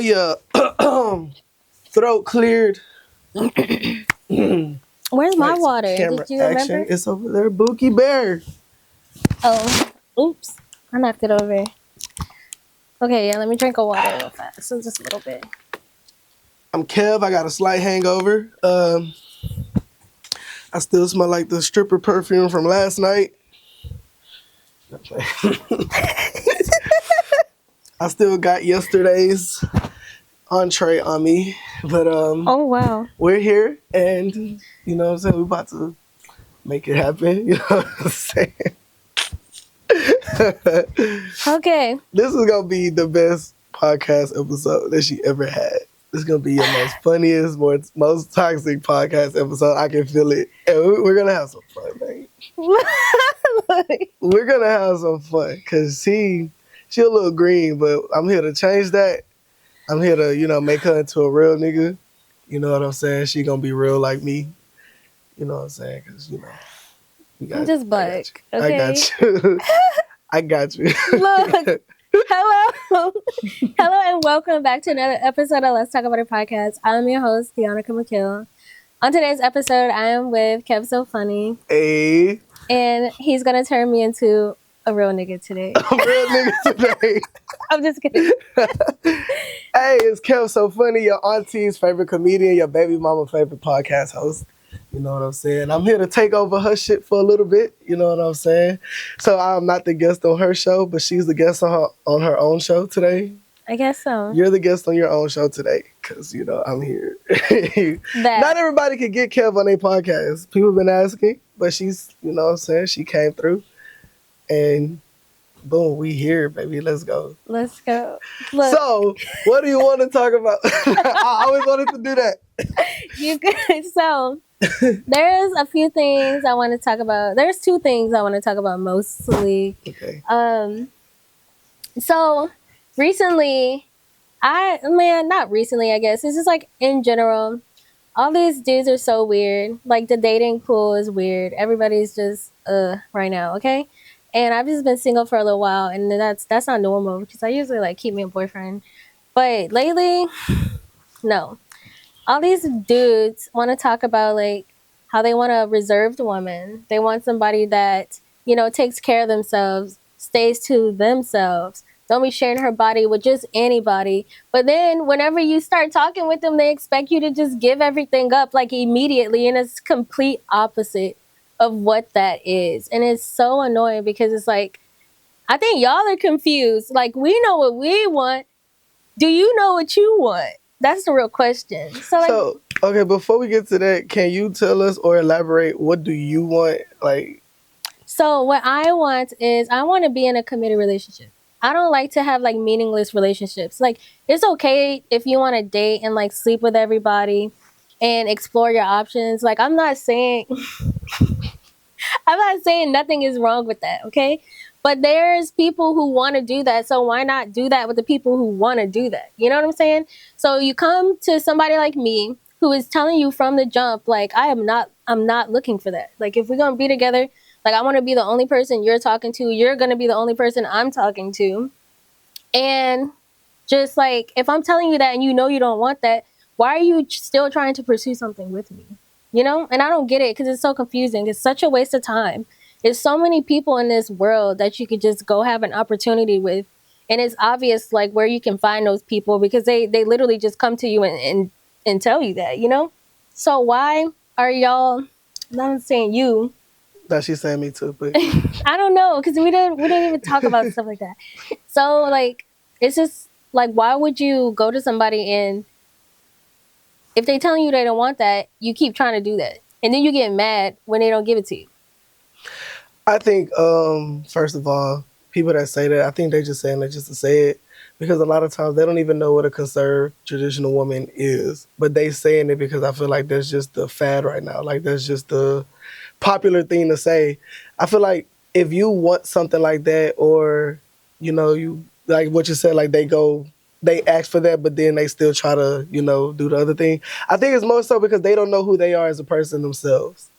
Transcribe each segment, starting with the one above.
your throat cleared. Where's my water? Camera Did you action. remember? It's over there, Bookie Bear. Oh, oops. I knocked it over. Okay, yeah, let me drink a water real fast. So just a little bit. I'm Kev. I got a slight hangover. I still smell like the stripper perfume from last night. I still got yesterday's entree on me, but Oh wow. we're here, and you know what I'm saying, we're about to make it happen. You know what I'm saying? Okay. This is gonna be the best podcast episode that she ever had. This is gonna be your most funniest, most toxic podcast episode. I can feel it, and we're gonna have some fun, man. We're gonna have some fun because she a little green, but I'm here to change that. I'm here to, you know, make her into a real nigga. You know what I'm saying? She gonna be real like me. You know what I'm saying? Because, you know, I'm just buck. I got you. I got you. Look. Hello. Hello and welcome back to another episode of Let's Talk About It podcast. I'm your host, Deanna McKill. On today's episode, I am with Kev So Funny. Hey. And he's going to turn me into a real nigga today. A real nigga today. I'm just kidding. Hey, it's Kev So Funny, your auntie's favorite comedian, your baby mama favorite podcast host. You know what I'm saying? I'm here to take over her shit for a little bit. You know what I'm saying? So I'm not the guest on her show, but she's the guest on her own show today. I guess so. You're the guest on your own show today because, you know, I'm here. Not everybody can get Kev on their podcast. People have been asking, but she's, you know what I'm saying? She came through and boom, we here, baby. Let's go. Let's go. Look. So, what do you want to talk about? I always wanted to do that. You good? So, there's a few things I want to talk about. There's two things I want to talk about mostly. Okay. So recently, not recently, I guess. It's just like in general, all these dudes are so weird. Like the dating pool is weird. Everybody's just right now, okay? And I've just been single for a little while, and that's not normal because I usually like keep me a boyfriend. But lately, no. All these dudes want to talk about like how they want a reserved woman. They want somebody that, you know, takes care of themselves, stays to themselves. Don't be sharing her body with just anybody. But then whenever you start talking with them, they expect you to just give everything up like immediately. And it's complete opposite of what that is. And it's so annoying because it's like, I think y'all are confused. Like, we know what we want. Do you know what you want? That's the real question. So, okay, before we get to that, can you tell us or elaborate what do you want? Like, so what I want is I want to be in a committed relationship. I don't like to have like meaningless relationships. Like, it's okay if you want to date and like sleep with everybody and explore your options. Like, I'm not saying nothing is wrong with that, okay? But there's people who want to do that, so why not do that with the people who want to do that? You know what I'm saying? So you come to somebody like me who is telling you from the jump, like, I'm not looking for that. Like, if we're going to be together, like, I want to be the only person you're talking to. You're going to be the only person I'm talking to. And just like, if I'm telling you that and you know you don't want that, why are you still trying to pursue something with me? You know? And I don't get it because it's so confusing. It's such a waste of time. There's so many people in this world that you could just go have an opportunity with. And it's obvious like where you can find those people because they literally just come to you and tell you that, you know? So why are y'all, I'm saying you. No, she's saying me too, but I don't know, because we didn't even talk about stuff like that. So like, it's just like, why would you go to somebody and if they telling you they don't want that, you keep trying to do that. And then you get mad when they don't give it to you. I think, first of all, people that say that, I think they just saying it just to say it. Because a lot of times they don't even know what a conserved traditional woman is. But they saying it because I feel like that's just the fad right now. Like that's just the popular thing to say. I feel like if you want something like that or, you know, you like what you said, like they ask for that, but then they still try to, you know, do the other thing. I think it's more so because they don't know who they are as a person themselves.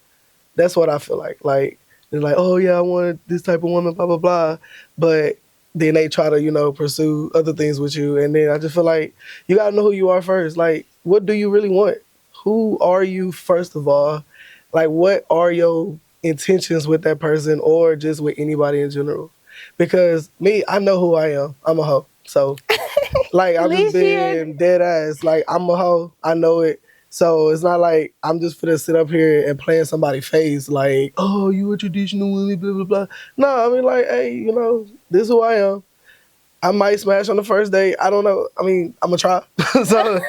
That's what I feel like. Like, they're like, oh, yeah, I want this type of woman, blah, blah, blah. But then they try to, pursue other things with you. And then I just feel like you gotta know who you are first. Like, what do you really want? Who are you first of all? Like, what are your intentions with that person or just with anybody in general? Because me, I know who I am. I'm a hoe. So like At I've just least you're been dead ass. Like I'm a hoe. I know it. So it's not like I'm just gonna sit up here and play in somebody's face like, oh, you a traditional woman, blah blah blah. No, I mean like, hey, this is who I am. I might smash on the first date. I don't know. I mean, I'm gonna try. So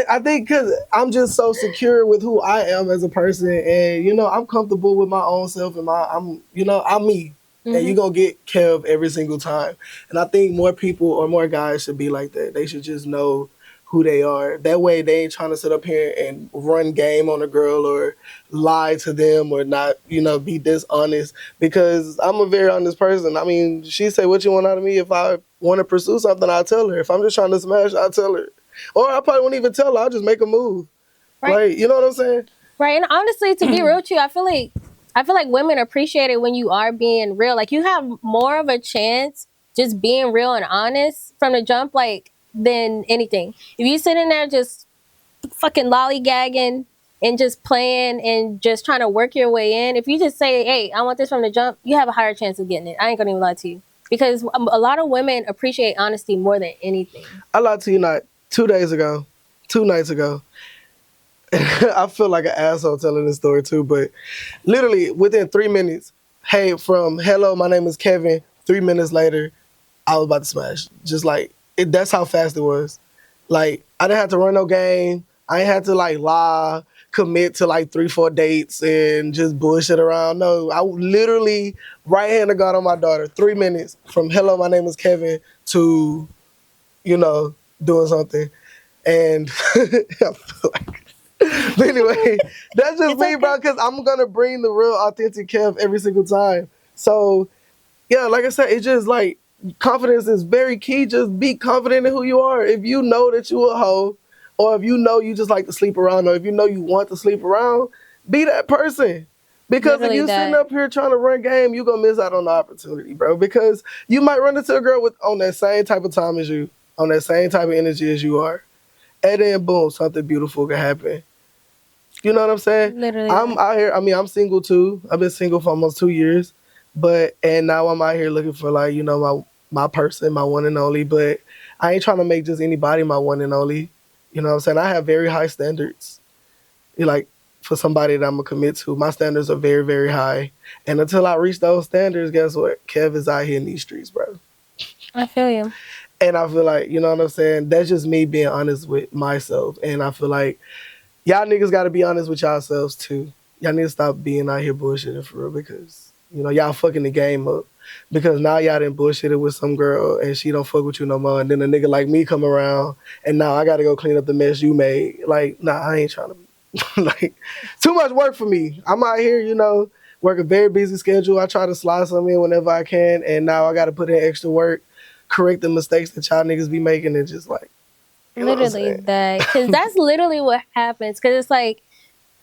I think because I'm just so secure with who I am as a person, and I'm comfortable with my own self, and I'm me, and hmm you gonna get Kev every single time. And I think more people or more guys should be like that. They should just know who they are. That way, they ain't trying to sit up here and run game on a girl or lie to them or not, be dishonest. Because I'm a very honest person. I mean, she say, "What you want out of me?" If I want to pursue something, I'll tell her. If I'm just trying to smash, I'll tell her. Or I probably won't even tell her. I'll just make a move. right, Like, you know what I'm saying? right. And honestly, to be real with you, I feel like women appreciate it when you are being real. Like you have more of a chance just being real and honest from the jump, like than anything. If you sit in there just fucking lollygagging and just playing and just trying to work your way in, if you just say, "Hey, I want this from the jump," you have a higher chance of getting it. I ain't gonna even lie to you because a lot of women appreciate honesty more than anything. I lied to you not 2 days ago, 2 nights ago. I feel like an asshole telling this story too, but literally within 3 minutes, hey, from hello, my name is Kevin. 3 minutes later, I was about to smash. Just like that's how fast it was. Like I didn't have to run no game. I ain't had to like lie, commit to like 3, 4 dates and just bullshit around. No, I literally right hand of God on my daughter. 3 minutes from hello, my name is Kevin to you know doing something, and I feel like. But anyway, that's just It's me, okay. bro. Because I'm gonna bring the real, authentic Kev every single time. So yeah, like I said, it's just like confidence is very key. Just be confident in who you are. If you know that you a hoe, or if you know you just like to sleep around, or if you know you want to sleep around, be that person. Because if Literally you sitting that. up here trying to run game, you gonna miss out on the opportunity, bro. Because you might run into a girl with on that same type of time as you, on that same type of energy as you are, and then boom, something beautiful can happen. You know what I'm saying? Literally I'm that. out here. I mean, I'm single too. I've been single for almost 2 years, but and now I'm out here looking for like my person, my one and only. But I ain't trying to make just anybody my one and only. You know what I'm saying? I have very high standards. Like for somebody that I'm gonna commit to, my standards are very very high. And until I reach those standards, guess what? Kev is out here in these streets, bro. I feel you. And I feel like you know what I'm saying. That's just me being honest with myself, and I feel like y'all niggas got to be honest with yourselves too. Y'all need to stop being out here bullshitting for real because y'all fucking the game up. Because now y'all done bullshitted with some girl and she don't fuck with you no more, and then a nigga like me come around and now I gotta go clean up the mess you made. Like, nah, I ain't trying to. Like, too much work for me. I'm out here, work a very busy schedule. I try to slide some in whenever I can, and now I gotta put in extra work, correct the mistakes that y'all niggas be making, and just like, you know what I'm Literally saying? that. Because that's literally what happens. Because it's like,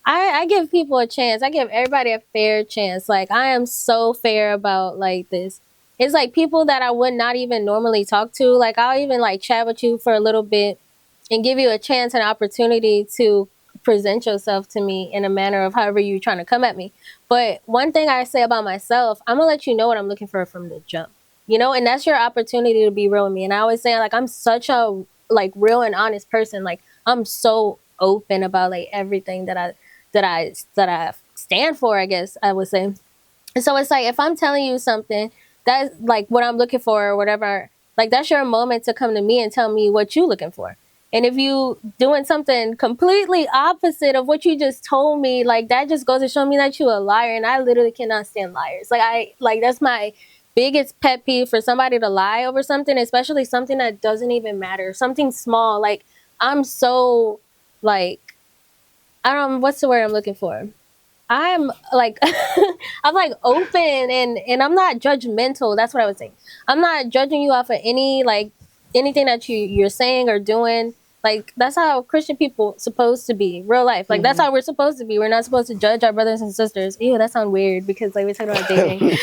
I give people a chance. I give everybody a fair chance. Like I am so fair about like this. It's like people that I would not even normally talk to. Like I'll even like chat with you for a little bit and give you a chance and opportunity to present yourself to me in a manner of however you're trying to come at me. But one thing I say about myself, I'm gonna let you know what I'm looking for from the jump. And that's your opportunity to be real with me. And I always say like I'm such a like real and honest person. Like I'm so open about like everything that I stand for, I guess I would say. And so it's like if I'm telling you something that's like what I'm looking for or whatever, like that's your moment to come to me and tell me what you're looking for. And if you doing something completely opposite of what you just told me, like that just goes to show me that you're a liar. And I literally cannot stand liars. Like that's my biggest pet peeve for somebody to lie over something, especially something that doesn't even matter, something small. Like I'm so like I don't what's the word I'm looking for? I'm like I'm like open and I'm not judgmental. That's what I would say. I'm not judging you off of anything that you're saying or doing. Like that's how Christian people supposed to be, real life. Like that's how we're supposed to be. We're not supposed to judge our brothers and sisters. Ew, that sounds weird because like we're talking about dating.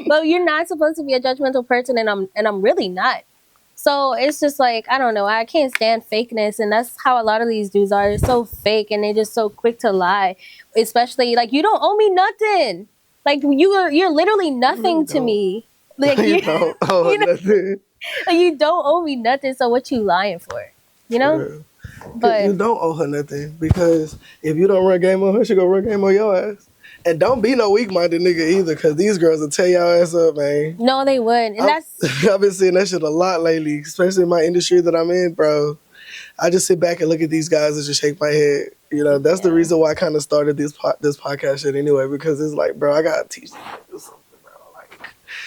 But you're not supposed to be a judgmental person, and I'm really not. So it's just like I don't know. I can't stand fakeness, and that's how a lot of these dudes are. They're so fake, and they're just so quick to lie. Especially like you don't owe me nothing. Like you're literally nothing to me. Like You don't owe you know, nothing. like, you don't owe me nothing. So what you lying for? You know? For real. But You don't owe her nothing because if you don't run game on her, she gonna run game on your ass. And don't be no weak-minded nigga either, because these girls will tear y'all ass up, man. no, they wouldn't. And that's I've been seeing that shit a lot lately, especially in my industry that I'm in, bro. I just sit back and look at these guys and just shake my head. You know, that's the reason why I kind of started this podcast shit anyway, because it's like, bro, I gotta teach these people something, bro. Like,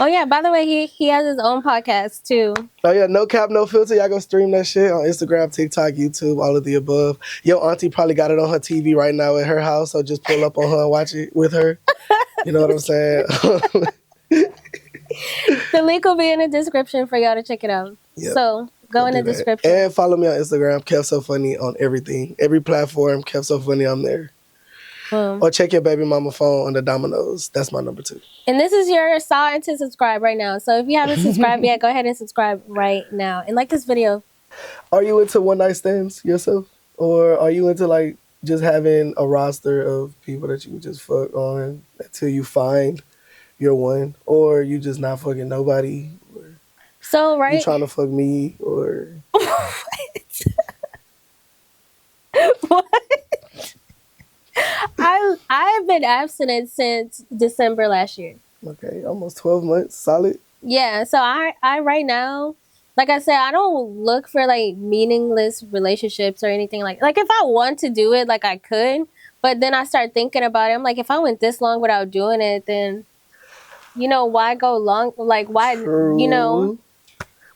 oh yeah. By the way, he has his own podcast too. oh yeah, no cap, no filter. Y'all go stream that shit on Instagram, TikTok, YouTube, all of the above. Yo, auntie probably got it on her TV right now at her house, so just pull up on her and watch it with her. You know what I'm saying? The link will be in the description for y'all to check it out. Yep. So go in the Do that. description. And follow me on Instagram, Kev So Funny on everything. Every platform, Kev So Funny, I'm there. Or check your baby mama phone on the Dominoes. That's my number 2. And this is your sign to subscribe right now. So if you haven't subscribed yet, go ahead and subscribe right now. And like this video. Are you into one night stands yourself? Or are you into like just having a roster of people that you can just fuck on until you find your one? Or you just not fucking nobody? Or So you right. trying to fuck me? Or What? I've been abstinent since December last year. okay, almost 12 months, solid. Yeah, so I right now, like I said, I don't look for like meaningless relationships or anything like if I want to do it, like I could, but then I start thinking about it. I'm like, if I went this long without doing it, then why go long? Like why True.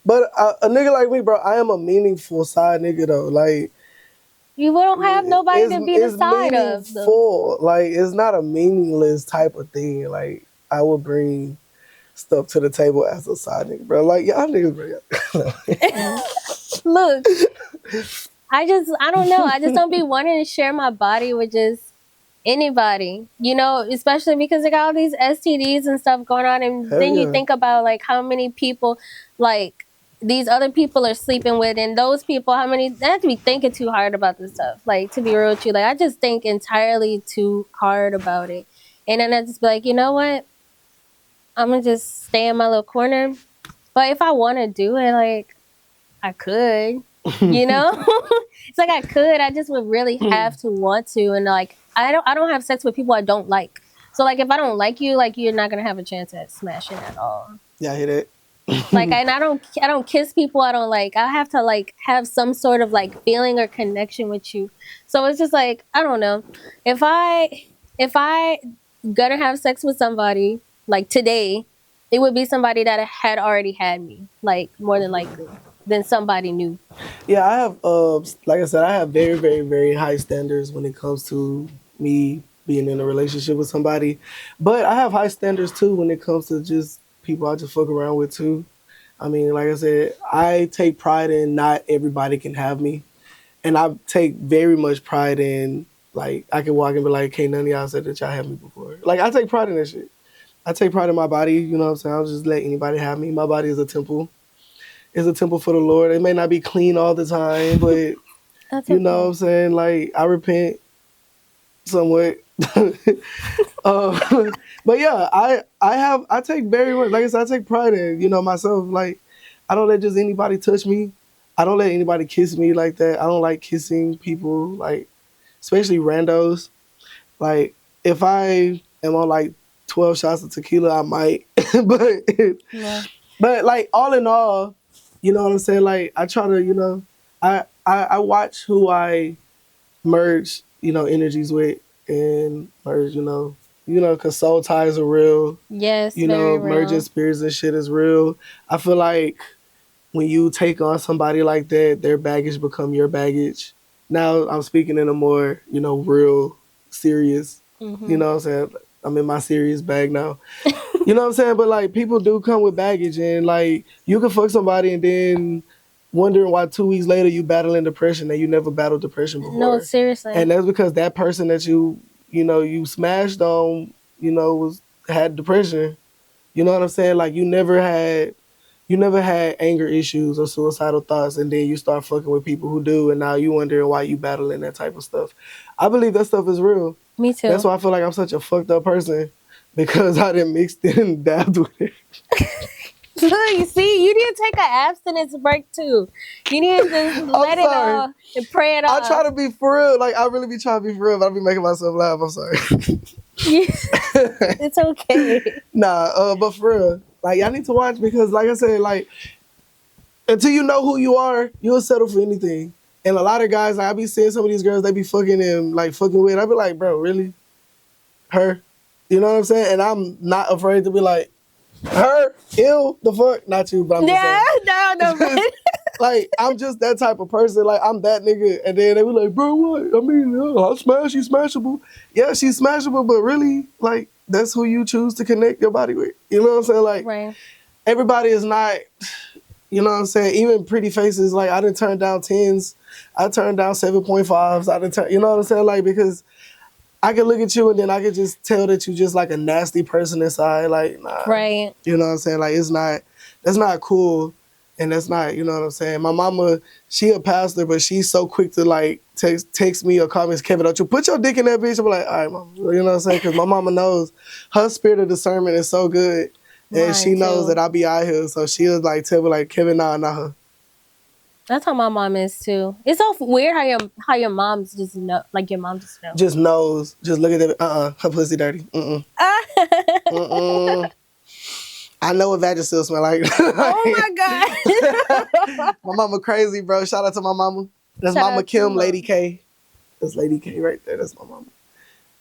But a nigga like me, bro, I am a meaningful side nigga though. Like you don't have nobody to be the it's side of. Though. meaningful. Like it's not a meaningless type of thing. Like I would bring stuff to the table as a side nigga, bro. Like y'all niggas, bro. Look, I don't know. I just don't be wanting to share my body with just anybody, especially because they got all these STDs and stuff going on. And Hell then you yeah. think about like how many people like these other people are sleeping with, and those people, how many, they have to be thinking too hard about this stuff. Like, to be real with you, like, I just think entirely too hard about it. And then I just be like, you know what? I'm gonna just stay in my little corner. But if I want to do it, like, I could, It's like I could. I just would really have to want to. And like, I don't have sex with people I don't like. So like, if I don't like you, like, you're not gonna have a chance at smashing at all. Yeah, I hear that. Like, and I don't kiss people I don't like. I have to like have some sort of like feeling or connection with you. So it's just like, I don't know. If I gonna have sex with somebody like today, it would be somebody that had already had me, like more than likely, than somebody new. Yeah, I have, like I said, I have very, very, very high standards when it comes to me being in a relationship with somebody. But I have high standards too when it comes to just people I just fuck around with too. I mean, like I said, I take pride in not everybody can have me. And I take very much pride in, like, I can walk and be like, "Can't none of y'all said that y'all had me before." Like, I take pride in that shit. I take pride in my body, you know what I'm saying? I'll just let anybody have me. My body is a temple. It's a temple for the Lord. It may not be clean all the time, but That's you know what I'm saying? Like, I repent somewhat. But yeah, I take very much, like I said, I take pride in, myself. Like, I don't let just anybody touch me. I don't let anybody kiss me like that. I don't like kissing people, like, especially randos. Like, if I am on like 12 shots of tequila, I might. but like, all in all, you know what I'm saying? Like, I try to, I watch who I merge, energies with, and merge, because soul ties are real. Yes, Merging very real. spirits and shit is real. I feel like when you take on somebody like that, their baggage become your baggage. Now I'm speaking in a more, real, serious, you know what I'm saying? I'm in my serious bag now. You know what I'm saying? But like, people do come with baggage, and like, you can fuck somebody and then wondering why 2 weeks later you battling depression and you never battled depression No, before. seriously. And that's because that person that you smashed on, had depression. You know what I'm saying? Like you never had anger issues or suicidal thoughts, and then you start fucking with people who do, and now you wondering why you battling that type of stuff. I believe that stuff is real. Me That's too. why I feel like I'm such a fucked up person because I didn't mixed it and dabbed with it. You see, you need to take an abstinence break too. You need to just let it sorry. all and pray it I off. try to be for real. Like, I really be trying to be for real, but I be making myself laugh. I'm sorry. It's okay. But for real, like, y'all need to watch because, like I said, like, until you know who you are, you'll settle for anything. And a lot of guys, like, I be seeing some of these girls, they be fucking him, like, fucking with. I be like, bro, really? Her? You know what I'm saying? And I'm not afraid to be like, her? Ew, the fuck? Not you, but I'm just saying. No. Like, I'm just that type of person. Like, I'm that nigga. And then they be like, bro, what? I mean, I'll smash, she's smashable. Yeah, she's smashable, but really, like, that's who you choose to connect your body with. You know what I'm saying? Like, Right. everybody is not, you know what I'm saying? Even pretty faces, like, I didn't turn down 10s. I turned down 7.5s. I didn't turn, you know what I'm saying? Like, because I can look at you and then I can just tell that you just like a nasty person inside. Like, nah. Right. You know what I'm saying? Like, that's not cool. And that's not, you know what I'm saying? My mama, she a pastor, but she's so quick to like text me or call me, Kevin, don't you put your dick in that bitch? I'm like, all right, mama. You know what I'm saying? Because my mama knows her spirit of discernment is so good. And Mine she knows too. that I be out here. So she'll like tell me like, Kevin, nah, not her. That's how my mom is too. It's so weird how your moms just know, like your mom just know. Just knows. Just look at that. Her pussy dirty. Mm-mm. Mm-mm. I know what Vagisil smell like. Oh my god. My mama crazy, bro. Shout out to my mama. That's Shout Mama out to Kim, Mom. Lady K. That's Lady K right there. That's my mama.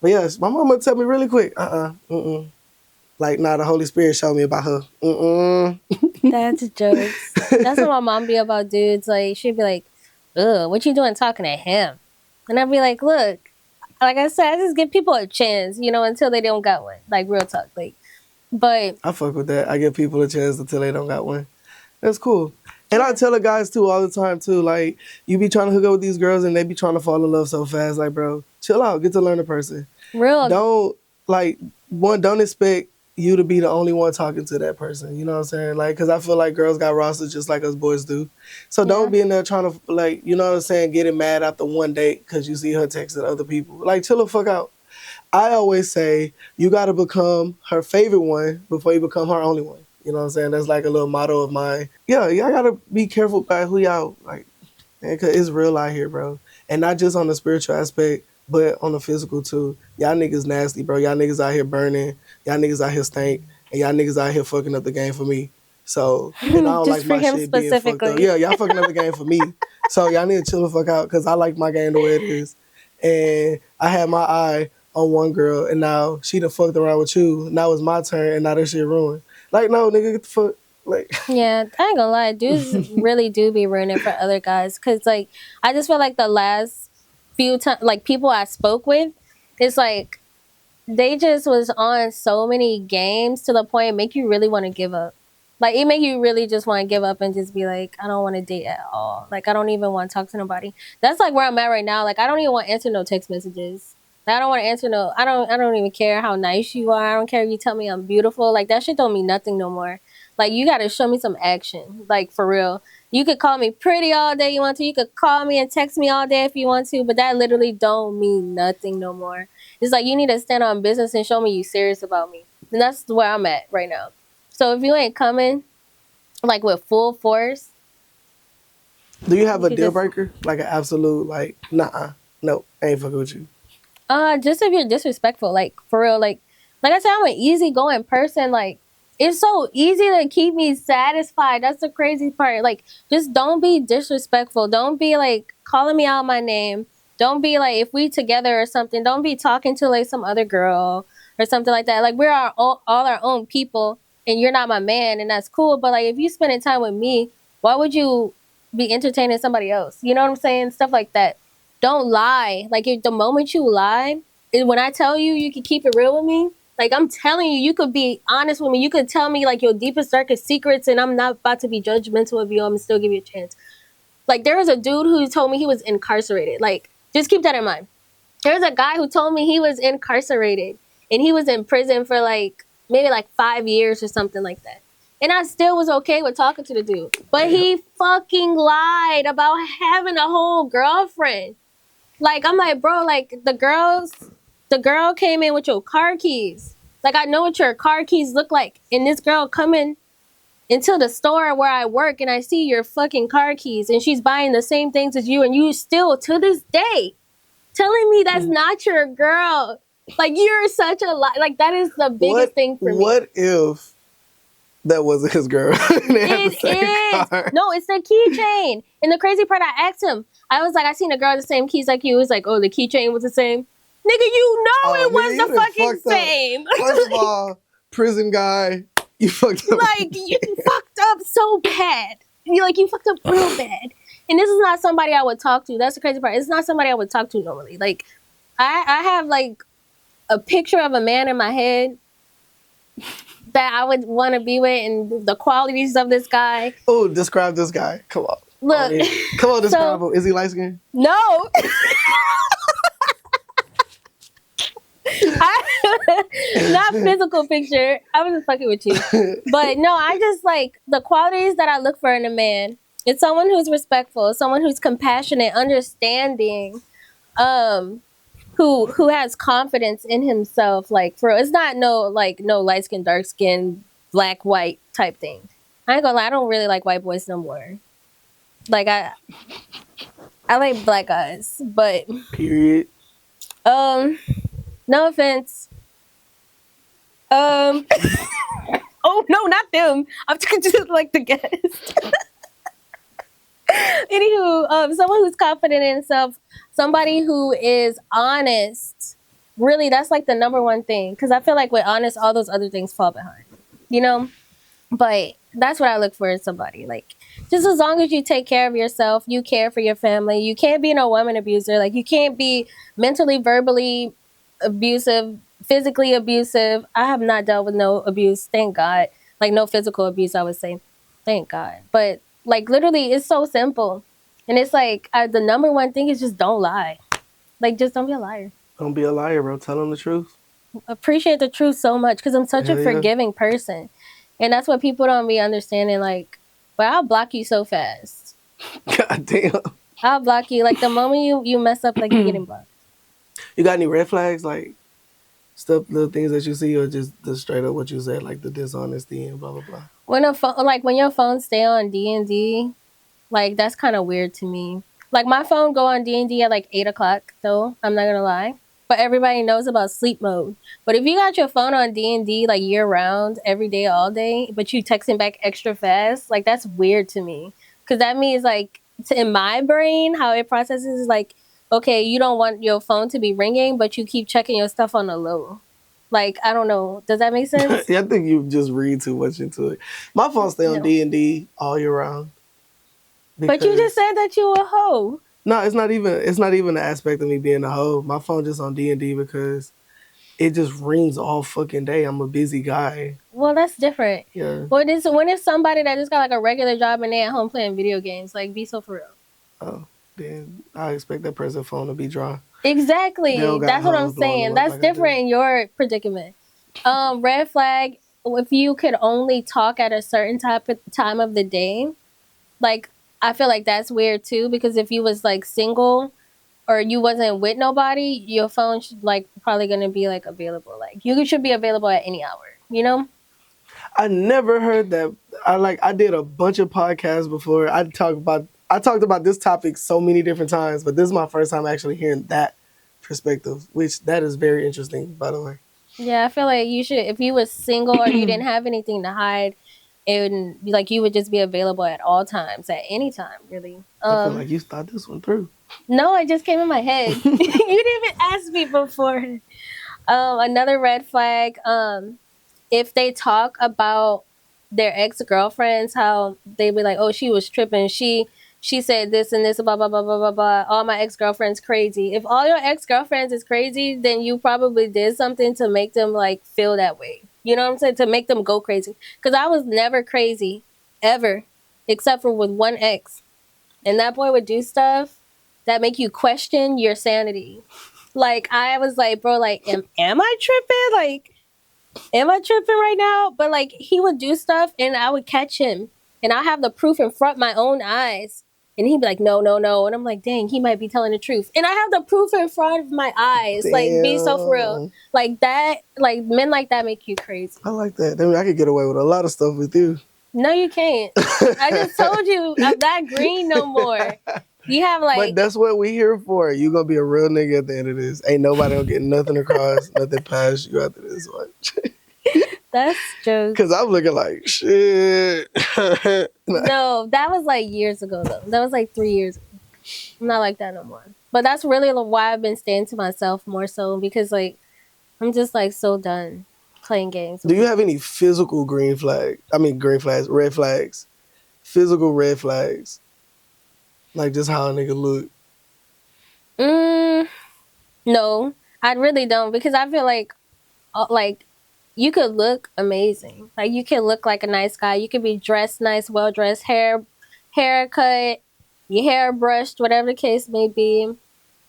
But yes, my mama tell me really quick. Mm-mm. Like, nah, the Holy Spirit showed me about her. Mm-mm. That's jokes. That's what my mom be about dudes. Like, she'd be like, ugh, what you doing talking to him? And I'd be like, look, like I said, I just give people a chance, until they don't got one. Like, real talk. Like, but I fuck with that. I give people a chance until they don't got one. That's cool. And I tell the guys too all the time too, like, you be trying to hook up with these girls and they be trying to fall in love so fast. Like, bro, chill out. Get to learn the person. real, Don't expect you to be the only one talking to that person. You know what I'm saying? Like, because I feel like girls got rosters just like us boys do. So don't be in there trying to, like, you know what I'm saying, getting mad after one date because you see her texting other people. Like, chill the fuck out. I always say you got to become her favorite one before you become her only one. You know what I'm saying? That's like a little motto of mine. Yeah, y'all got to be careful about who y'all, like, because it's real out here, bro. And not just on the spiritual aspect, but on the physical too. Y'all niggas nasty, bro. Y'all niggas out here burning. Y'all niggas out here stink. And y'all niggas out here fucking up the game for me. So, and I don't just like for my him shit being fucked up. specifically. Yeah, y'all fucking up the game for me. So y'all need to chill the fuck out because I like my game the way it is. And I had my eye on one girl and now she done fucked around with you. Now it's my turn and now this shit ruined. Like, no, nigga, get the fuck. Like, Yeah, I ain't gonna lie, dudes really do be ruining for other guys. Cause like, I just feel like the last few times, like people I spoke with, it's like they just was on so many games to the point it make you really want to give up. Like it make you really just want to give up and just be like, I don't want to date at all. Like I don't even want to talk to nobody. That's like where I'm at right now. Like I don't even want to answer no text messages. Like, I don't want to answer no. I don't even care how nice you are. I don't care if you tell me I'm beautiful. Like that shit don't mean nothing no more. Like you got to show me some action. Like for real. You could call me pretty all day you want to. You could call me and text me all day if you want to. But that literally don't mean nothing no more. It's like you need to stand on business and show me you serious about me. And that's where I'm at right now. So if you ain't coming like with full force, do you have a You deal just- breaker? Like an absolute, like, nah, no, I ain't fucking with you. just if you're disrespectful, like for real, like I said, I'm an easygoing person. Like it's so easy to keep me satisfied. That's the crazy part. Like just don't be disrespectful. Don't be like calling me out my name. Don't be like if we together or something. Don't be talking to like some other girl or something like that. Like we're all our own people, and you're not my man, and that's cool. But like if you spending time with me, why would you be entertaining somebody else? You know what I'm saying? Stuff like that. Don't lie. Like if the moment you lie, is when I tell you you can keep it real with me. Like I'm telling you, you could be honest with me. You could tell me like your deepest, darkest secrets, and I'm not about to be judgmental of you. I'm gonna still give you a chance. Like, there was a dude who told me he was incarcerated. Like, just keep that in mind. There was a guy who told me he was incarcerated and he was in prison for like maybe like 5 years or something like that. And I still was okay with talking to the dude. But he fucking lied about having a whole girlfriend. Like, I'm like, bro, like the girl came in with your car keys. Like, I know what your car keys look like. And this girl coming into the store where I work and I see your fucking car keys and she's buying the same things as you and you still to this day telling me that's not your girl. Like, you're such a lie. Like, that is the biggest thing for me. What if that wasn't his girl? It is. No, it's the keychain. And the crazy part, I asked him, I was like, I seen a girl with the same keys like you. He was like, oh, the keychain was the same. Nigga, you know it was the fucking same. First of all, prison guy, you fucked up. Like, you fucked up so bad. You fucked up real bad. And this is not somebody I would talk to. That's the crazy part. It's not somebody I would talk to normally. Like, I have like a picture of a man in my head that I would want to be with, and the qualities of this guy. Oh, describe this guy. Come on. Look. Come on, describe him. Is he light skinned? No. Not physical picture. I was just fucking with you. But no, I just like the qualities that I look for in a man. It's someone who's respectful, someone who's compassionate, understanding, who has confidence in himself. Like, for it's not no light skin, dark skin, black, white type thing. I ain't gonna lie, I don't really like white boys no more. Like, I like black guys, but period. No offense. Oh no, not them. I'm talking to like the guest. Anywho, someone who's confident in himself, somebody who is honest. Really, that's like the number one thing. Because I feel like with honest, all those other things fall behind. You know? But that's what I look for in somebody. Like, just as long as you take care of yourself, you care for your family. You can't be no woman abuser. Like, you can't be mentally, verbally abusive, physically abusive. I have not dealt with no abuse, thank God. Like, no physical abuse, I would say. Thank God. But like, literally, it's so simple. And it's like, the number one thing is just don't lie. Like, just don't be a liar. Don't be a liar, bro. Tell them the truth. Appreciate the truth so much because I'm such a forgiving person. And that's what people don't be understanding. Like, but I'll block you so fast. God damn. I'll block you. Like, the moment you mess up, like, you're getting blocked. You got any red flags? Like, stuff, the things that you see, or just the straight up what you said, like the dishonesty and blah, blah, blah? When your phone stay on D&D, like, that's kind of weird to me. Like, my phone go on D&D at like 8 o'clock, though. I'm not gonna lie. But everybody knows about sleep mode. But if you got your phone on D&D like year round, every day, all day, but you texting back extra fast, like, that's weird to me. Because that means, like, in my brain, how it processes is like, okay, you don't want your phone to be ringing, but you keep checking your stuff on the low. Like, I don't know. Does that make sense? Yeah, I think you just read too much into it. My phone stay on D&D all year round. But you just said that you a hoe. No, it's not even an aspect of me being a hoe. My phone just on D&D because it just rings all fucking day. I'm a busy guy. Well, that's different. Yeah. When it's somebody that just got like a regular job and they at home playing video games, like, be so for real. Oh, then I expect that person's phone to be dry. Exactly. That's what I'm saying. That's like different in your predicament. Red flag, if you could only talk at a certain time of the day, like, I feel like that's weird too, because if you was like single or you wasn't with nobody, your phone should like probably gonna be like available. Like, you should be available at any hour, you know? I never heard that. I did a bunch of podcasts before. I talked about this topic so many different times, but this is my first time actually hearing that perspective, which that is very interesting, by the way. Yeah, I feel like you should, if you was single or you didn't have anything to hide, and like, you would just be available at all times, at any time, really. I feel like you thought this one through. No, it just came in my head. You didn't even ask me before. Another red flag, if they talk about their ex-girlfriends, how they be like, oh, she was tripping, she said this and this, blah, blah, blah, blah, blah, blah. All my ex-girlfriends crazy. If all your ex-girlfriends is crazy, then you probably did something to make them like feel that way. You know what I'm saying? To make them go crazy. Because I was never crazy, ever, except for with one ex. And that boy would do stuff that make you question your sanity. Like, I was like, bro, like, am I tripping? Like, am I tripping right now? But like, he would do stuff and I would catch him and I have the proof in front of my own eyes. And he'd be like, no, no, no. And I'm like, dang, he might be telling the truth. And I have the proof in front of my eyes. Like, be so for real. Damn. Like that, like men like that make you crazy. I like that. I mean, I could get away with a lot of stuff with you. No, you can't. I just told you I'm not green no more. You have But like, that's what we here for. You gonna be a real nigga at the end of this. Ain't nobody gonna get nothing across, nothing past you after this one. that's jokes. Cause I'm looking like shit. No, that was like years ago though. That was like 3 years ago. I'm not like that no more. But that's really why I've been staying to myself more so because like I'm just like so done playing games. Do you have any physical red flags. Physical red flags. Like just how a nigga look. No, I really don't because I feel like you could look amazing. Like you can look like a nice guy. You could be dressed nice, well dressed, haircut, your hair brushed, whatever the case may be,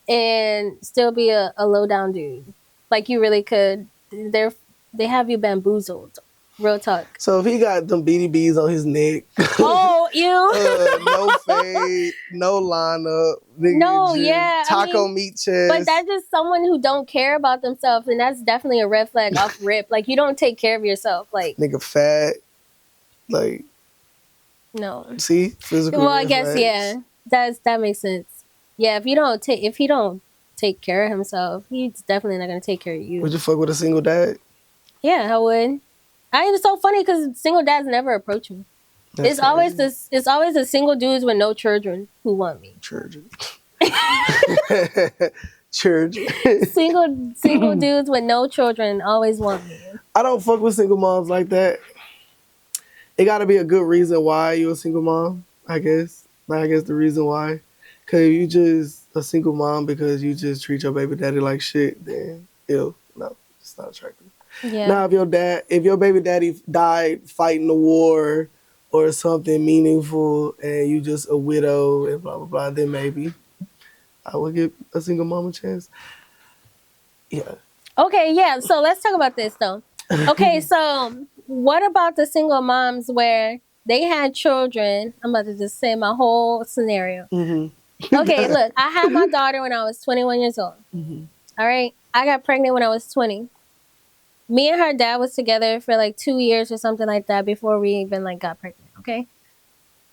and still be a low down dude. Like you really could. They have you bamboozled. Real talk. So if he got them BDBs on his neck, Oh, you. no fade, no lineup, nigga, No, just yeah, I taco mean, meat chest. But that's just someone who don't care about themselves, and that's definitely a red flag off rip. Like you don't take care of yourself. Like nigga fat, like no. see physical. Well, I red guess flags. yeah. That makes sense. Yeah, if he don't take care of himself, he's definitely not gonna take care of you. Would you fuck with a single dad? Yeah, I would. It's so funny because single dads never approach me. That's It's always the single dudes with no children who want me. children. Children. Single dudes with no children always want me. I don't fuck with single moms like that. It got to be a good reason why you a single mom. I guess. I guess the reason why, cause if you just a single mom because you just treat your baby daddy like shit, then no, it's not attractive. Yeah. Now, if your baby daddy died fighting the war or something meaningful, and you just a widow and blah blah blah, then maybe I would give a single mom a chance. Yeah. Okay, yeah. So let's talk about this though. Okay, so what about the single moms where they had children? I'm about to just say my whole scenario. Mm-hmm. Okay, look, I had my daughter when I was 21 years old. Mm-hmm. All right, I got pregnant when I was 20. Me and her dad was together for like 2 years or something like that before we even like got pregnant. Okay.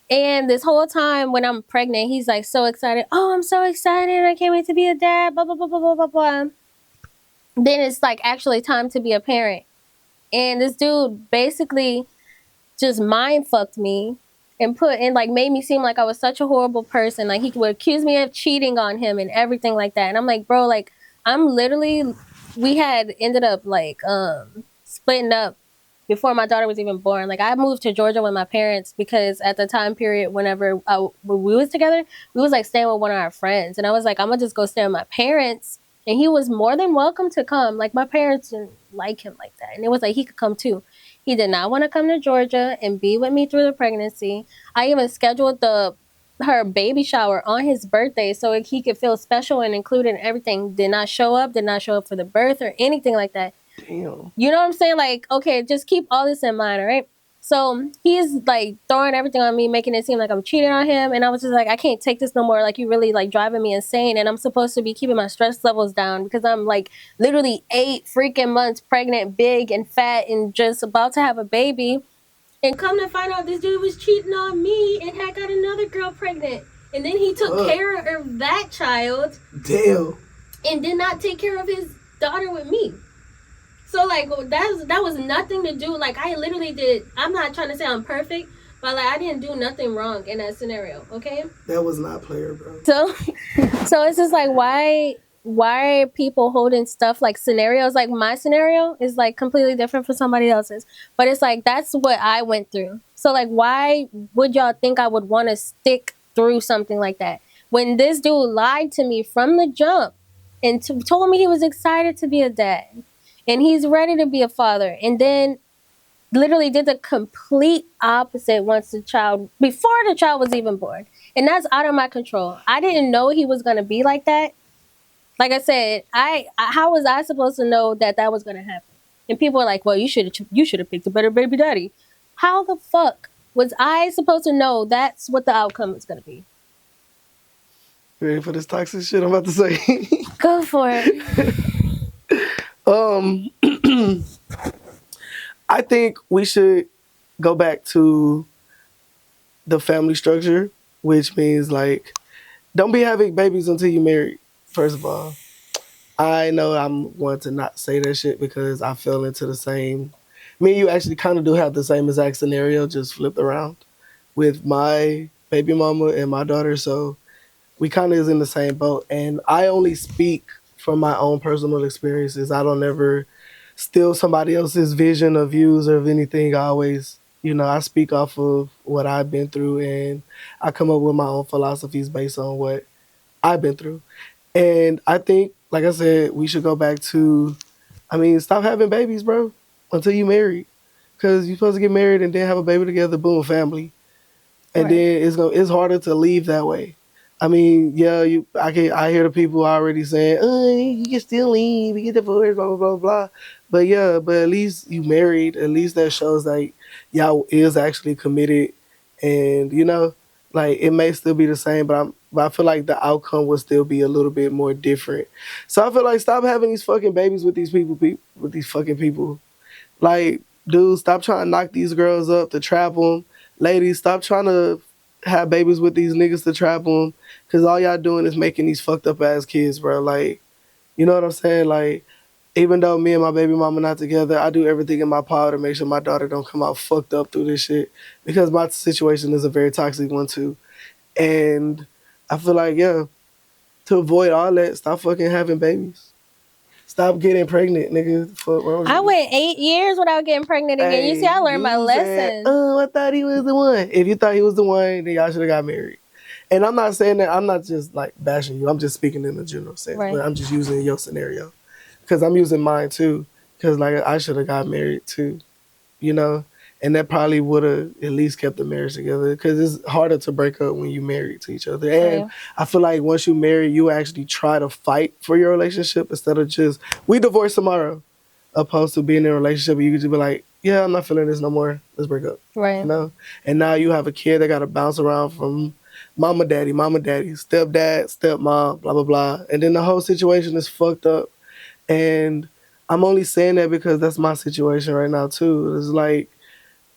And this whole time when I'm pregnant, he's like so excited. Oh, I'm so excited. I can't wait to be a dad. Blah, blah, blah, blah, blah, blah, blah. Then it's like actually time to be a parent. And this dude basically just mind fucked me and made me seem like I was such a horrible person. Like he would accuse me of cheating on him and everything like that. And I'm like, bro, like we had ended up like splitting up before my daughter was even born. Like I moved to Georgia with my parents because at the time period when we was together, we was like staying with one of our friends. And I was like, I'm gonna just go stay with my parents. And he was more than welcome to come. Like my parents didn't like him like that. And it was like he could come too. He did not want to come to Georgia and be with me through the pregnancy. I even scheduled her baby shower on his birthday so he could feel special and included in everything. Did not show up for the birth or anything like that. Damn. You know what I'm saying? Like, okay, just keep all this in mind, all right? So he's like throwing everything on me, making it seem like I'm cheating on him. And I was just like, I can't take this no more. Like, you really like driving me insane. And I'm supposed to be keeping my stress levels down because I'm like literally 8 freaking months pregnant, big and fat and just about to have a baby. And come to find out this dude was cheating on me and had got another girl pregnant. And then he took care of that child. Damn. And did not take care of his daughter with me. So, like, that was nothing to do. Like, I literally did. I'm not trying to say I'm perfect, but, like, I didn't do nothing wrong in that scenario, okay? That was not player, bro. So it's just, like, why are people holding stuff, like, scenarios? Like, my scenario is, like, completely different from somebody else's. But it's, like, that's what I went through. So, like, why would y'all think I would want to stick through something like that? When this dude lied to me from the jump and told me he was excited to be a dad. And he's ready to be a father. And then literally did the complete opposite before the child was even born. and that's out of my control. I didn't know he was gonna be like that. Like I said, how was I supposed to know that that was gonna happen? And people are like, "Well, you should have picked a better baby daddy." How the fuck was I supposed to know that's what the outcome is gonna be? You ready for this toxic shit I'm about to say? Go for it. um, I think we should go back to the family structure, which means like don't be having babies until you're married. First of all, I know I'm going to not say that shit because I fell into the same. Me and you actually kind of do have the same exact scenario, just flipped around with my baby mama and my daughter. So we kind of is in the same boat. And I only speak from my own personal experiences. I don't ever steal somebody else's vision or views or of anything. I always, I speak off of what I've been through and I come up with my own philosophies based on what I've been through. And I think, like I said, we should go back to, stop having babies, bro, until you married. Because you're supposed to get married and then have a baby together, boom, family. And Right. then it's harder to leave that way. I mean, yeah, I hear the people already saying, you can still leave, you get divorced, blah blah blah blah. But yeah, but at least you married. At least that shows like y'all is actually committed, and like it may still be the same, but I feel like the outcome will still be a little bit more different. So I feel like stop having these fucking babies with these with these fucking people. Like, dude, stop trying to knock these girls up to trap them. Ladies, stop trying to have babies with these niggas to trap them. Because all y'all doing is making these fucked up ass kids, bro. Like, you know what I'm saying? Like, even though me and my baby mama not together, I do everything in my power to make sure my daughter don't come out fucked up through this shit. Because my situation is a very toxic one, too. And I feel like, yeah, to avoid all that, stop fucking having babies. Stop getting pregnant, nigga. Fuck wrong with I you? went 8 years without getting pregnant again. You see, I learned my you said, lesson. I thought he was the one. If you thought he was the one, then y'all should have got married. And I'm not saying that, I'm not just like bashing you. I'm just speaking in a general sense. Right. But I'm just using your scenario. Because I'm using mine too. Because like I should have got married too, you know? And that probably would have at least kept the marriage together. Because it's harder to break up when you're married to each other. And Right. I feel like once you marry, you actually try to fight for your relationship instead of just, we divorce tomorrow. Opposed to being in a relationship where you could just be like, yeah, I'm not feeling this no more. Let's break up. Right. You know? And now you have a kid that got to bounce around from mama, daddy, stepdad, stepmom, blah, blah, blah. And then the whole situation is fucked up. And I'm only saying that because that's my situation right now, too. It's like,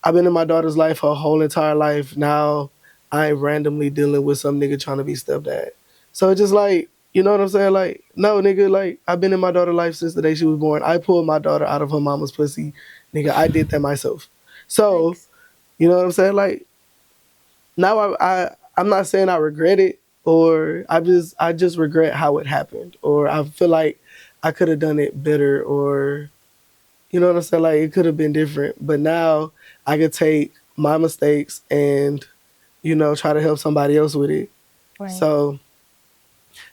I've been in my daughter's life her whole entire life. Now I'm randomly dealing with some nigga trying to be stepdad. So it's just like, you know what I'm saying? Like, no, nigga, like, I've been in my daughter's life since the day she was born. I pulled my daughter out of her mama's pussy. Nigga, I did that myself. So, Thanks. you know what I'm saying? Like, now I'm not saying I regret it or I just regret how it happened. Or I feel like I could have done it better or you know what I'm saying? Like it could have been different. But now I could take my mistakes and, try to help somebody else with it. Right. So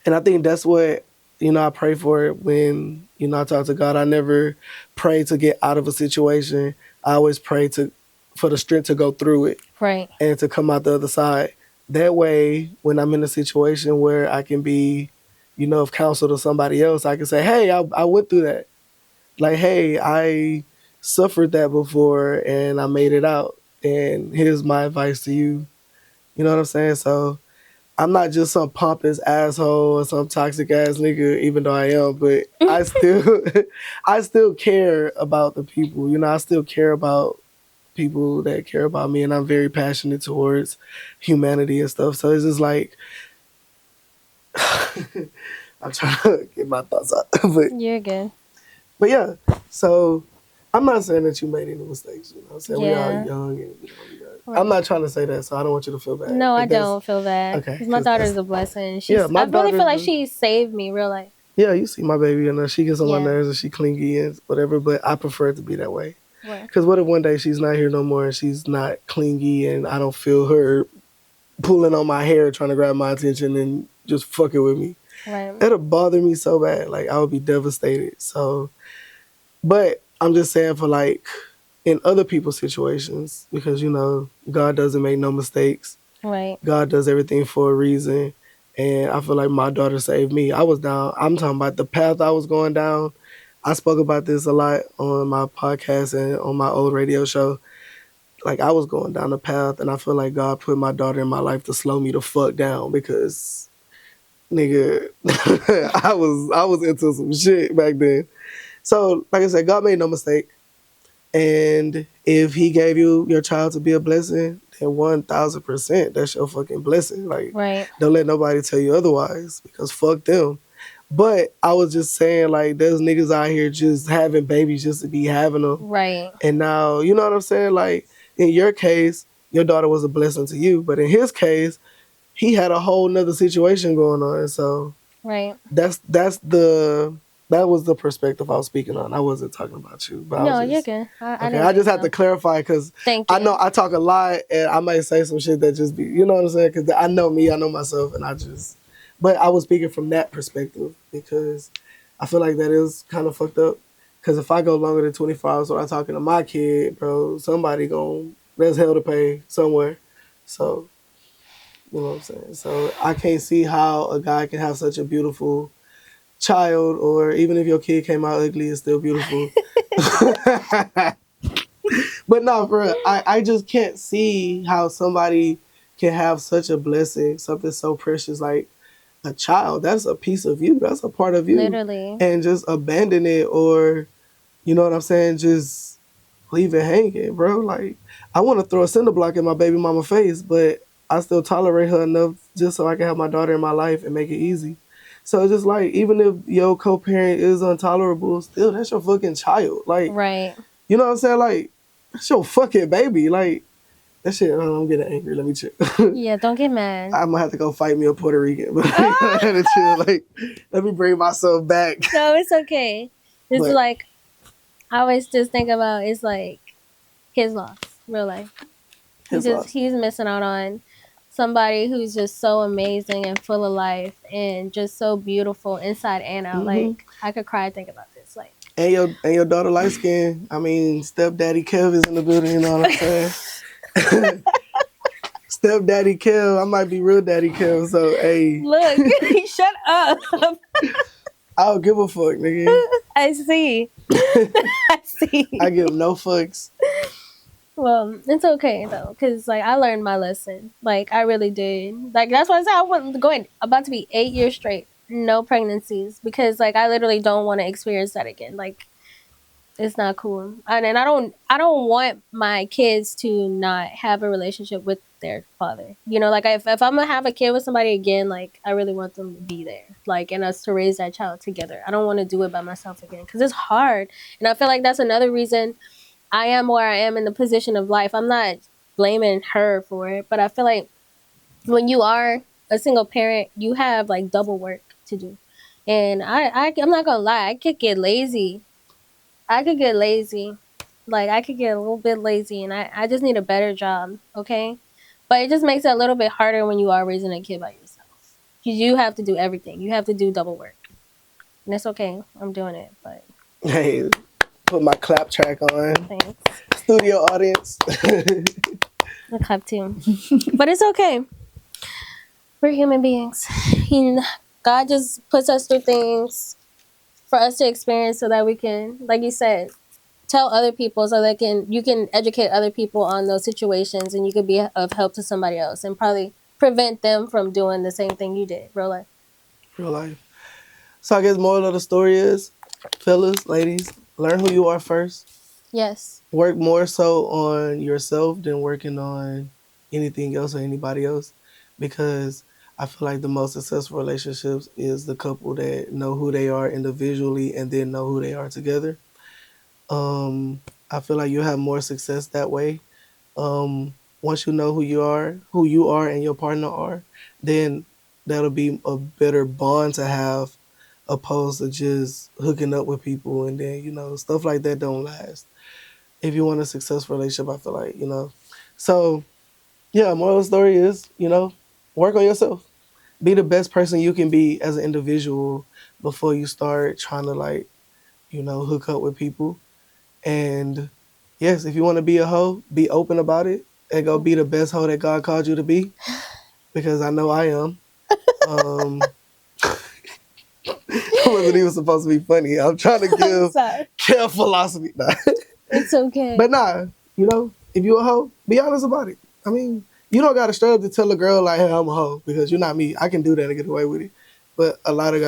and I think that's what, I pray for when, I talk to God. I never pray to get out of a situation. I always pray for the strength to go through it Right. and to come out the other side. That way, when I'm in a situation where I can be, of counsel to somebody else, I can say, hey, I went through that. Like, hey, I suffered that before and I made it out. And here's my advice to you. You know what I'm saying? So I'm not just some pompous asshole or some toxic ass nigga, even though I am, but I still I still care about the people. I still care about people that care about me and I'm very passionate towards humanity and stuff. So it's just like I'm trying to get my thoughts out. You're good. But yeah, so I'm not saying that you made any mistakes. I'm saying we Yeah. are young and I'm not trying to say that, so I don't want you to feel bad. No, I If that's- don't feel bad. Okay, Because my 'cause daughter's that's- a blessing. She's, Yeah, my I really feel daughter's like a- she saved me, real life. Yeah, you see my baby and she gets on my Yeah. nerves and she clingy and whatever, but I prefer it to be that way. Right. Because what if one day she's not here no more and she's not clingy and I don't feel her pulling on my hair trying to grab my attention and just fucking with me? Right. That'll bother me so bad. Like, I would be devastated. So, but I'm just saying for like, in other people's situations, because, God doesn't make no mistakes. Right. God does everything for a reason. And I feel like my daughter saved me. I was down. I'm talking about the path I was going down. I spoke about this a lot on my podcast and on my old radio show. Like I was going down the path, and I feel like God put my daughter in my life to slow me the fuck down because, nigga, I was into some shit back then. So, like I said, God made no mistake. And if he gave you your child to be a blessing, then 1000% that's your fucking blessing. Like, Right. don't let nobody tell you otherwise because fuck them. But I was just saying, like, there's niggas out here just having babies just to be having them. Right. And now, you know what I'm saying? Like, in your case, your daughter was a blessing to you. But in his case, he had a whole nother situation going on. So Right. that was the perspective I was speaking on. I wasn't talking about you, but No, I was you're just good. I okay. know I just you have know. to clarify because Thank you. I know I talk a lot and I might say some shit that just be, you know what I'm saying? Because I know me, I know myself, and but I was speaking from that perspective because I feel like that is kind of fucked up. Because if I go longer than 24 hours without talking to my kid, bro, there's hell to pay somewhere. So, you know what I'm saying? So I can't see how a guy can have such a beautiful child, or even if your kid came out ugly, it's still beautiful. But no, bro, I just can't see how somebody can have such a blessing, something so precious like a child. That's a piece of you. That's a part of you. Literally. And just abandon it, or you know what I'm saying? Just leave it hanging, bro. Like I want to throw a cinder block in my baby mama face, but I still tolerate her enough just so I can have my daughter in my life and make it easy. So it's just like even if your co-parent is intolerable, still that's your fucking child. Like Right. you know what I'm saying? Like that's your fucking baby. Like that shit. I'm getting angry. Let me chill. Yeah, don't get mad. I'm gonna have to go fight me a Puerto Rican, but I had to chill. Like let me bring myself back. No, it's okay. It's But like I always just think about it's like his loss, real life. his loss. He's missing out on somebody who's just so amazing and full of life and just so beautiful inside and out. Like I could cry thinking about this. Like And your daughter light skin. I mean, stepdaddy Kev is in the building. You know what I'm saying? Stepdaddy Kev. I might be real daddy Kev. So hey, look, shut up. I don't give a fuck, nigga. I see. I see. I give no fucks. Well, it's okay though, cause like I learned my lesson. Like I really did. Like that's why I said I wasn't going about to be 8 years straight, no pregnancies, because like I literally don't want to experience that again. Like it's not cool, and I don't want my kids to not have a relationship with their father. You know, like if I'm gonna have a kid with somebody again, like I really want them to be there, like and us to raise that child together. I don't want to do it by myself again because it's hard, and I feel like that's another reason I am where I am in the position of life. I'm not blaming her for it, but I feel like when you are a single parent, you have like double work to do. And I'm not gonna lie, I could get lazy. I could get lazy. Like I could get a little bit lazy and I just need a better job, okay? But it just makes it a little bit harder when you are raising a kid by yourself. Because you have to do everything. You have to do double work. And it's okay. I'm doing it, but Hey, put my clap track on. thanks. Studio audience. I clap too. But it's okay. We're human beings. God just puts us through things for us to experience so that we can, like you said, tell other people so that you can educate other people on those situations and you could be of help to somebody else and probably prevent them from doing the same thing you did. Real life. Real life. So I guess moral of the story is, fellas, ladies, learn who you are first. Yes. Work more so on yourself than working on anything else or anybody else, because I feel like the most successful relationships is the couple that know who they are individually and then know who they are together. I feel like you'll have more success that way. Once you know who you are and your partner are, then that'll be a better bond to have opposed to just hooking up with people and then, stuff like that don't last. If you want a successful relationship, I feel like, So, yeah, moral of the story is, work on yourself. Be the best person you can be as an individual before you start trying to, like, hook up with people. And yes, if you want to be a hoe, be open about it and go be the best hoe that God called you to be, because I know I am. It wasn't even supposed to be funny. I'm trying to I'm give sorry. care philosophy. Nah. It's okay. But nah, you know, if you a hoe, be honest about it. I mean, you don't gotta struggle to tell a girl like, hey, I'm a hoe, because you're not me. I can do that and get away with it. But a lot of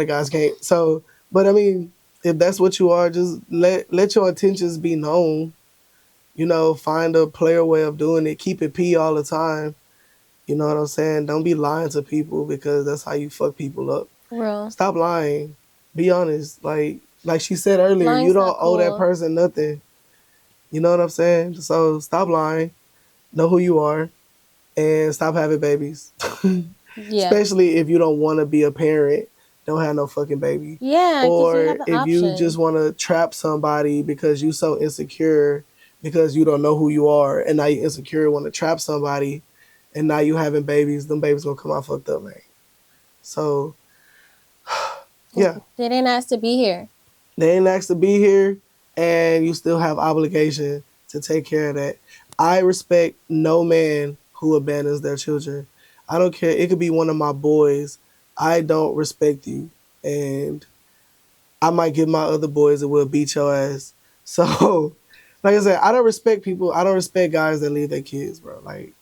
guys can't. So, but I mean, if that's what you are, just let your intentions be known. You know, find a player way of doing it. Keep it P all the time. You know what I'm saying? Don't be lying to people, because that's how you fuck people up. Real. Stop lying. Be honest. Like she said earlier, Lying's you don't not owe that cool. person nothing. You know what I'm saying? So stop lying. Know who you are, and stop having babies. Yeah. Especially if you don't want to be a parent, don't have no fucking baby. Yeah, because you Or have the if you option. just want to trap somebody because you so insecure because you don't know who you are, and now you insecure, want to trap somebody, and now you having babies, them babies gonna come out fucked up, man. So, yeah, They didn't ask to be here. they ain't asked to be here, and you still have obligation to take care of that. I respect no man who abandons their children. I don't care. It could be one of my boys. I don't respect you, and I might give my other boys that will beat your ass. So, like I said, I don't respect people. I don't respect guys that leave their kids, bro. Like,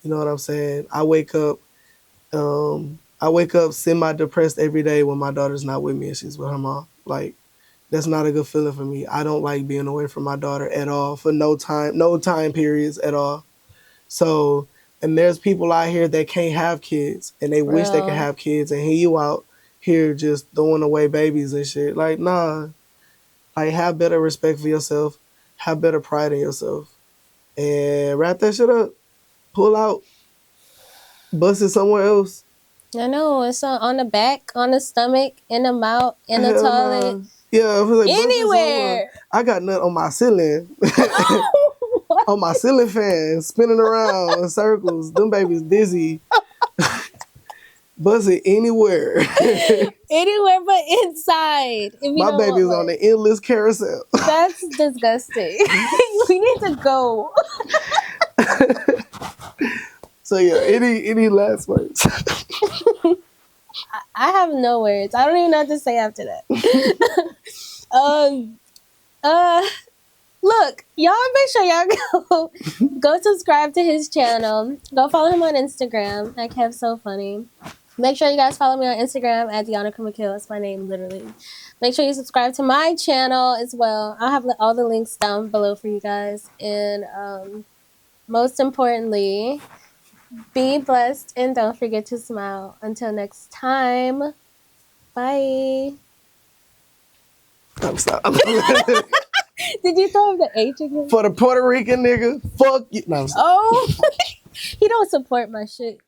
you know what I'm saying? I wake up semi-depressed every day when my daughter's not with me and she's with her mom. Like, that's not a good feeling for me. I don't like being away from my daughter at all for no time periods at all. So, and there's people out here that can't have kids and they wish they could Real. have kids, and here you out here just throwing away babies and shit. Like, nah. Like, have better respect for yourself. Have better pride in yourself. And wrap that shit up. Pull out. Bust it somewhere else. I know. It's on the back, on the stomach, in the mouth, in the Hell toilet. nah. Yeah, I was like, bust it somewhere. Anywhere. I got nut on my ceiling. On my ceiling fan, spinning around in circles. Them babies dizzy. Bust it anywhere. Anywhere but inside. If you My don't baby's want on one. the endless carousel. That's disgusting. We need to go. So yeah, any last words? I have no words. I don't even know what to say after that. Look, y'all make sure y'all go subscribe to his channel. Go follow him on Instagram at Kev So Funny. Make sure you guys follow me on Instagram at Deanna Kumakil. That's my name, literally. Make sure you subscribe to my channel as well. I'll have all the links down below for you guys. And most importantly, be blessed and don't forget to smile. Until next time, bye. I'm sorry. Did you throw up the H again? For the Puerto Rican nigga, fuck you. No, I'm sorry. Oh, he don't support my shit.